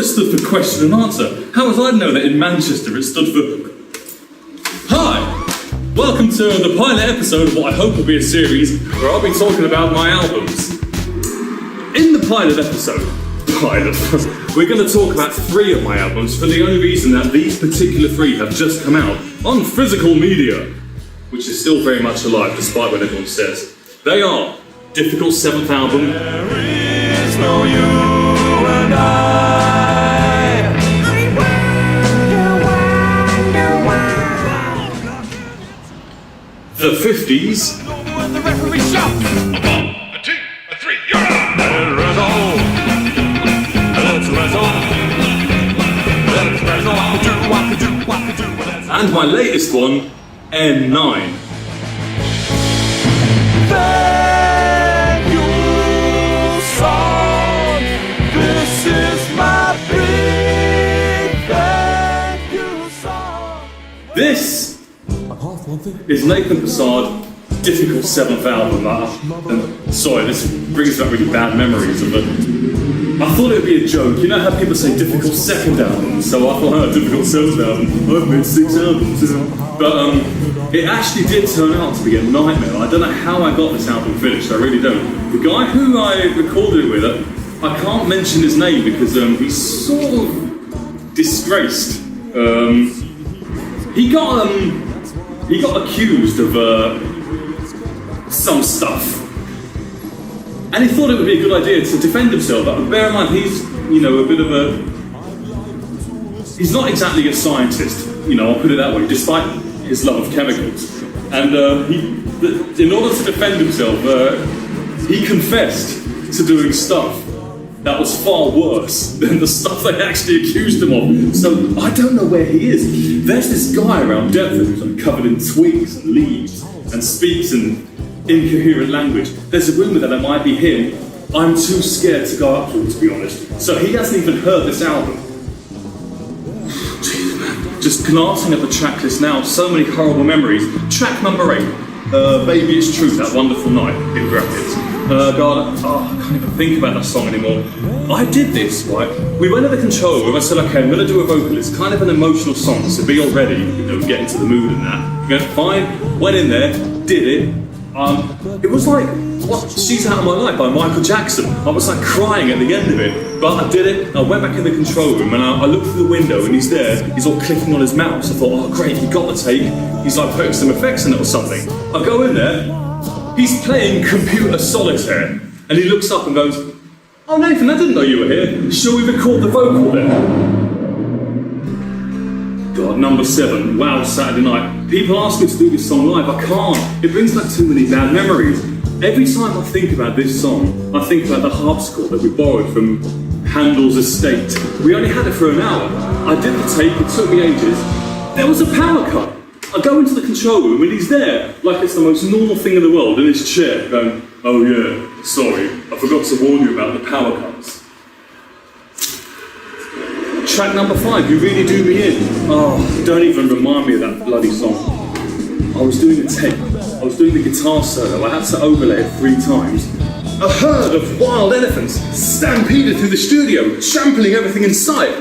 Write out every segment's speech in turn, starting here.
just stood for question and answer. How was I to know that in Manchester it stood for... Hi! Welcome to the pilot episode of what I hope will be a series where I'll be talking about my albums. In the pilot episode, we're going to talk about 3 of my albums for the only reason that these particular 3 have just come out on physical media, which is still very much alive despite what everyone says. They are Difficult 7th album, There is no you and I wonder why. The 50s, When the referee shouts, a 1, a 2, a 3, you're out. Let's wrestle. and my latest one, N9. Thank you, song. This is my big thank you song. This is Nathan Persad, Difficult 7th album. Sorry, this brings back really bad memories of it. I thought it would be a joke. You know how people say Difficult 2nd album? So I thought, oh, Difficult 7th album. I've made 6 albums. But it actually did turn out to be a nightmare. I don't know how I got this album finished. I really don't. The guy who I recorded it with, I can't mention his name because he's sort of disgraced. He got accused of some stuff. And he thought it would be a good idea to defend himself, but bear in mind he's, he's not exactly a scientist, I'll put it that way, despite his love of chemicals. And in order to defend himself, he confessed to doing stuff that was far worse than the stuff they actually accused him of. So I don't know where he is. There's this guy around Deptford who's covered in twigs and leaves and speaks in incoherent language. There's a rumour that it might be him. I'm too scared to go up to him, to be honest. So he hasn't even heard this album. Jeez, man. Just glancing at the track list now, so many horrible memories. Track number 8, Baby It's True, That Wonderful Night, in brackets. God, I can't even think about that song anymore. I did this, right? We went to the control room, I said, okay, I'm going to do a vocal. It's kind of an emotional song, so be all ready, get into the mood and that. Fine, went in there, did it. It was like, what? She's Out of My Life by Michael Jackson. I was like crying at the end of it, but I did it. I went back in the control room and I looked through the window and he's there. He's all clicking on his mouse. I thought, oh great, he got the tape. He's like putting some effects in it or something. I go in there, he's playing Computer Solitaire, and he looks up and goes, oh Nathan, I didn't know you were here. Shall we record the vocal then? God, number 7, wow, Saturday night. People ask me to do this song live, I can't. It brings back too many bad memories. Every time I think about this song, I think about the harpsichord that we borrowed from Handel's estate. We only had it for an hour. I did the tape, it took me ages. There was a power cut. I go into the control room and he's there, like it's the most normal thing in the world, in his chair, going, oh yeah, sorry, I forgot to warn you about the power cuts. Track number 5, You Really Do Me In. Oh, don't even remind me of that bloody song. I was doing a tape, I was doing the guitar solo, I had to overlay it 3 times. A herd of wild elephants stampeded through the studio, trampling everything in sight.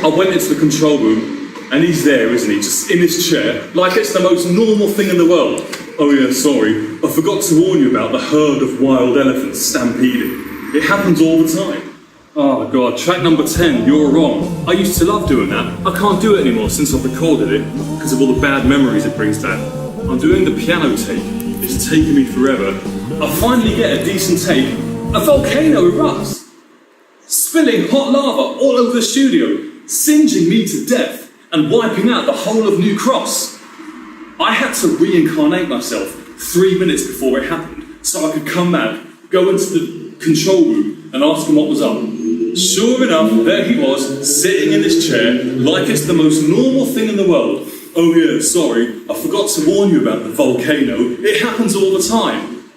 I went into the control room, and he's there, isn't he, just in his chair, like it's the most normal thing in the world. Oh yeah, sorry, I forgot to warn you about the herd of wild elephants stampeding. It happens all the time. Oh God, track number 10, You're Wrong. I used to love doing that. I can't do it anymore since I've recorded it, because of all the bad memories it brings back. I'm doing the piano tape. It's taken me forever. I finally get a decent tape. A volcano erupts, spilling hot lava all over the studio, singeing me to death, and wiping out the whole of New Cross. I had to reincarnate myself 3 minutes before it happened, so I could come back, go into the control room, and ask him what was up. Sure enough, there he was, sitting in his chair, like it's the most normal thing in the world. Oh yeah, sorry, I forgot to warn you about the volcano. It happens all the time.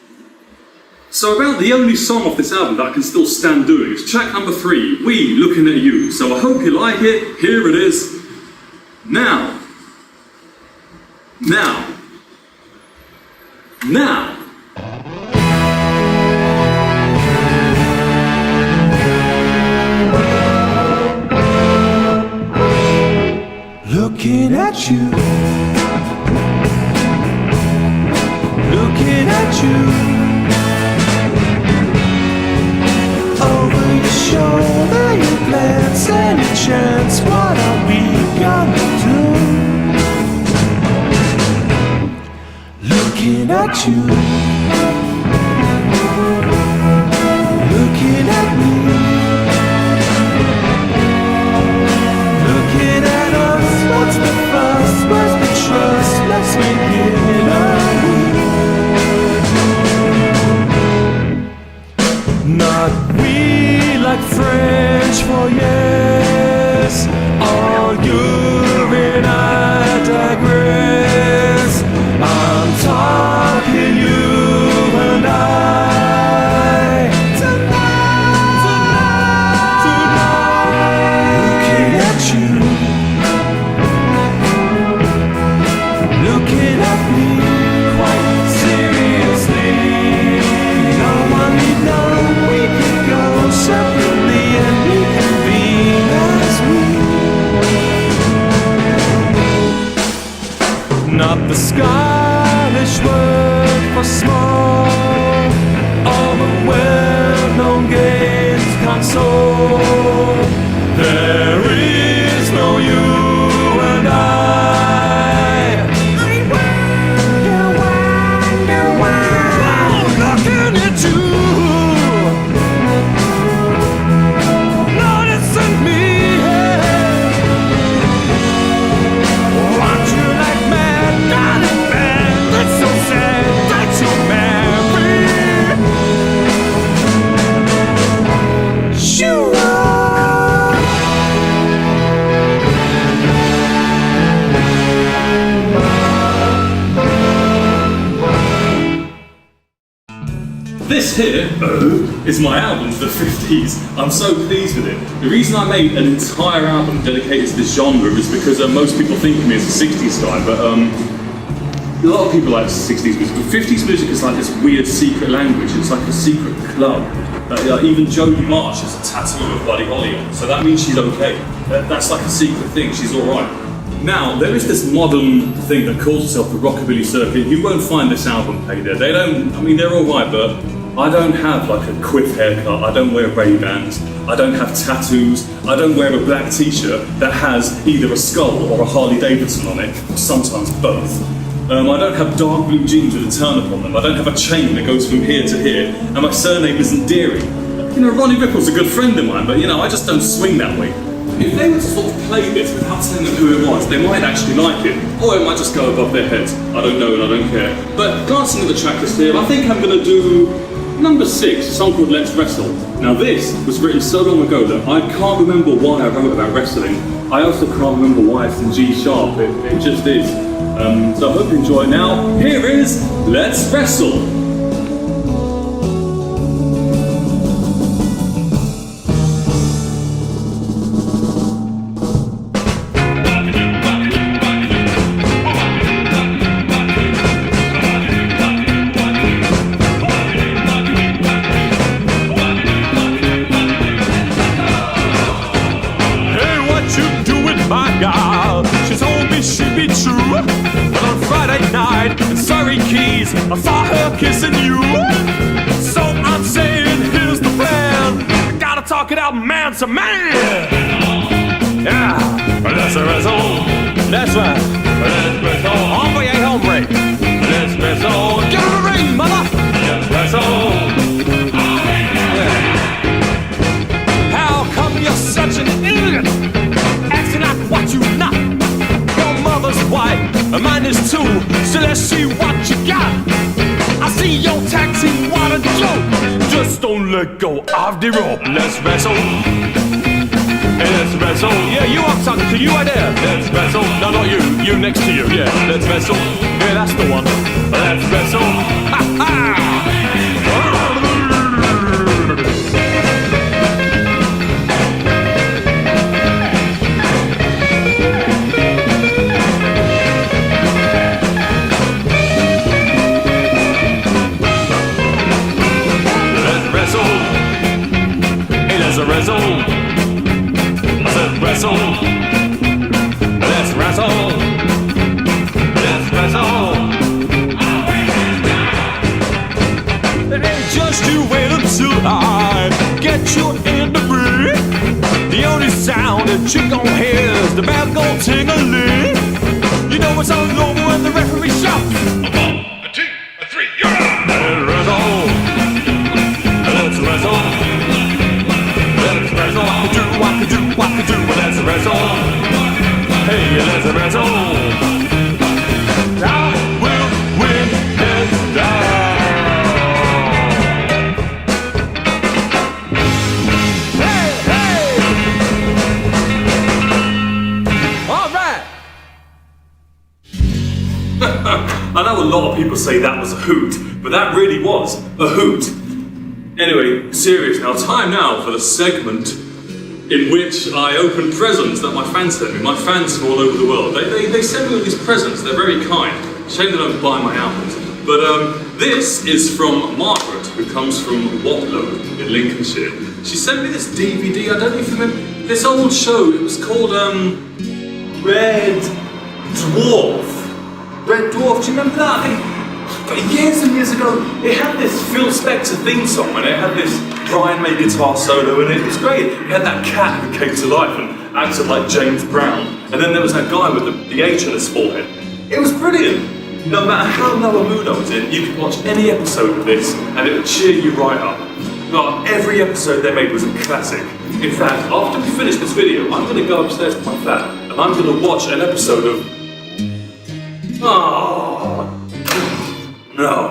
So about the only song off this album that I can still stand doing is track number 3, We Looking at You. So I hope you like it. Here it is. Now. at you. Over your shoulder you glance and a chance. What are we gonna do? Looking at you, looking at me, looking at us. What's the fuss? Where's the trust? Let's begin it on. Not we like French for yes. All you're in, I digress. I'm talking you and I. Tonight. Looking at you, looking at me quite seriously. No one need know we could go separately and reconvene as we. Not the Scottish word for small, all the well-known games console. There is no you and I. Looking at you, noticing me. Want you like mad, darling man. That's so sad that you're married. Sure. This here is my album for the 50s. I'm so pleased with it. The reason I made an entire album dedicated to this genre is because most people think of me as a 60s guy, but a lot of people like 60s music. But 50s music is like this weird secret language. It's like a secret club. Even Jodie Marsh has a tattoo of Buddy Holly on, so that means she's okay. That's like a secret thing. She's all right. Now, there is this modern thing that calls itself the rockabilly circuit. You won't find this album played there. They don't, I mean, they're all right, but I don't have like a quiff haircut. I don't wear Ray-Bans. I don't have tattoos. I don't wear a black t-shirt that has either a skull or a Harley Davidson on it, or sometimes both. I don't have dark blue jeans with a turn-up on them. I don't have a chain that goes from here to here, and my surname isn't Deary. You know, Ronnie Ripple's a good friend of mine, but you know, I just don't swing that way. If they were to sort of play this without telling them who it was, they might actually like it. Or it might just go above their heads. I don't know and I don't care. But glancing at the track list here, I think I'm going to do number 6, a song called Let's Wrestle. Now this was written so long ago that I can't remember why I wrote about wrestling. I also can't remember why it's in G sharp, it just is. So I hope you enjoy it now. Here is Let's Wrestle. I saw her kissing you. So I'm saying, here's the plan. We gotta talk it out man to man. Yeah, let's wrestle. That's right. Let's wrestle. Hombre, hombre. Let's wrestle. Get in the ring, mother. Let's wrestle. Yeah. How come you're such an idiot? Acting like what you not. Your mother's white, mine is too. So let's see what you got. I see your taxi, what a joke. Just don't let go of the rope. Let's wrestle. Let's wrestle. Yeah, you I'm talking to, you right there. Let's wrestle. No, not you. You next to you. Yeah, let's wrestle. Yeah, that's the one. Let's wrestle. Ha ha. Let's wrestle. Let's wrestle. Let's wrestle. life. Get you in the breeze. The only sound that you gon' hear is the bell go ting-a-ling. You know it's all over when the referee shouts. A 2, a 3, you're out! Let's wrestle. Let's wrestle. Let's wrestle. I can do, let's wrestle. Hey, let's wrestle. I will win hands down. Hey, hey. All right. I know a lot of people say that was a hoot, but that really was a hoot. Anyway, serious now. Time now for the segment in which I open presents that my fans send me. My fans from all over the world. They send me all these presents. They're very kind. Shame they don't buy my albums. But this is from Margaret, who comes from Watlow in Lincolnshire. She sent me this DVD. I don't know if you remember this old show. It was called Red Dwarf. Red Dwarf. Do you remember that? I think years and years ago, it had this Phil Spector theme song and it had this Brian May guitar solo and it was great. It had that cat who came to life and acted like James Brown. And then there was that guy with the H on his forehead. It was brilliant. No matter how low a mood I was in, you could watch any episode of this and it would cheer you right up. Well, every episode they made was a classic. In fact, after we finish this video, I'm going to go upstairs to my flat and I'm going to watch an episode of... Oh... No.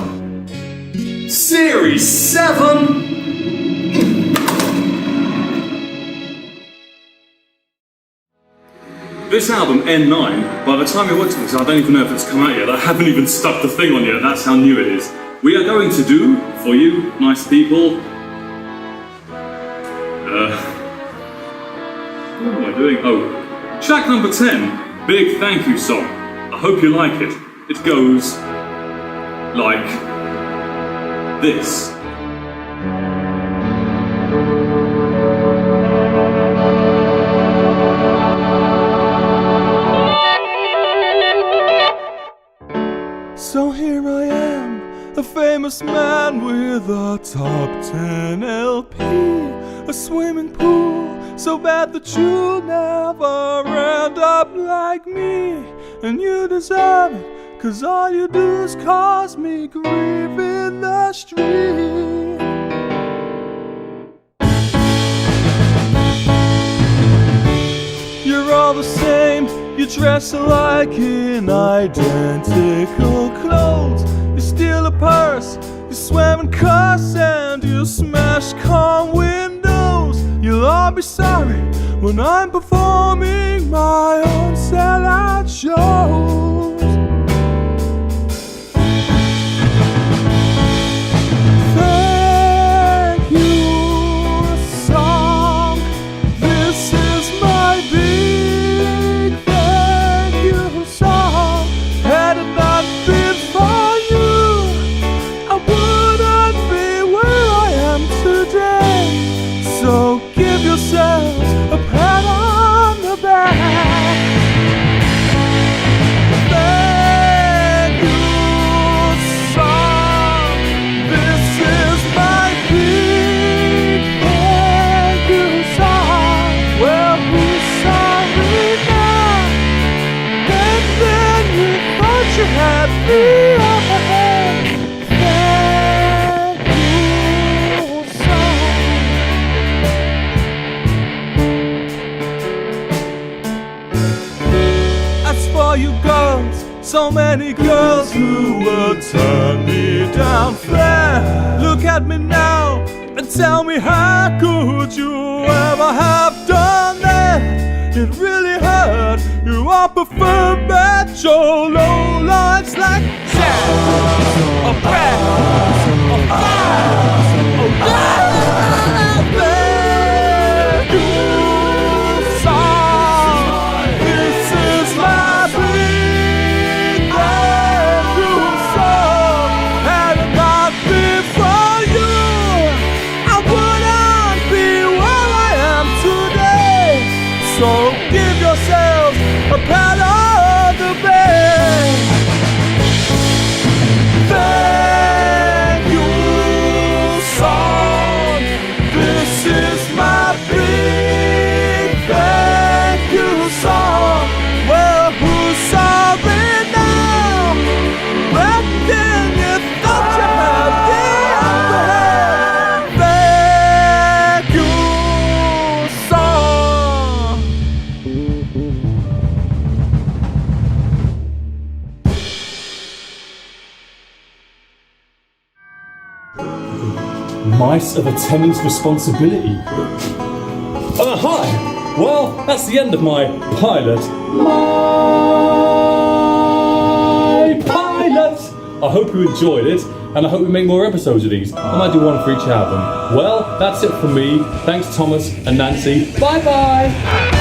Series 7? This album, N9, by the time you're watching this, I don't even know if it's come out yet. I haven't even stuck the thing on yet, that's how new it is. We are going to do, for you, nice people... what am I doing? Oh, track number 10, Big Thank You Song. I hope you like it. It goes... like this. So here I am, a famous man with a top 10 LP, a swimming pool so bad that you'll never end up like me, and you deserve it. 'Cause all you do is cause me grief in the street. You're all the same, you dress alike in identical clothes. You steal a purse, you swim and cuss, and you smash car windows. You'll all be sorry when I'm performing my own sellout shows. So many girls who would turn me down fair. Look at me now and tell me, how could you ever have done that? It really hurt. You all prefer macho low lines like Jack or Brad or Fire or Thank you, song. This is my big thank you song. Had it not been for you, I wouldn't be where I am today. So give yourselves a pat on the back. Mice of a tenant's responsibility. Hi! Well, that's the end of my pilot. My pilot! I hope you enjoyed it, and I hope we make more episodes of these. I might do one for each album. Well, that's it from me. Thanks, Thomas and Nancy. Bye-bye!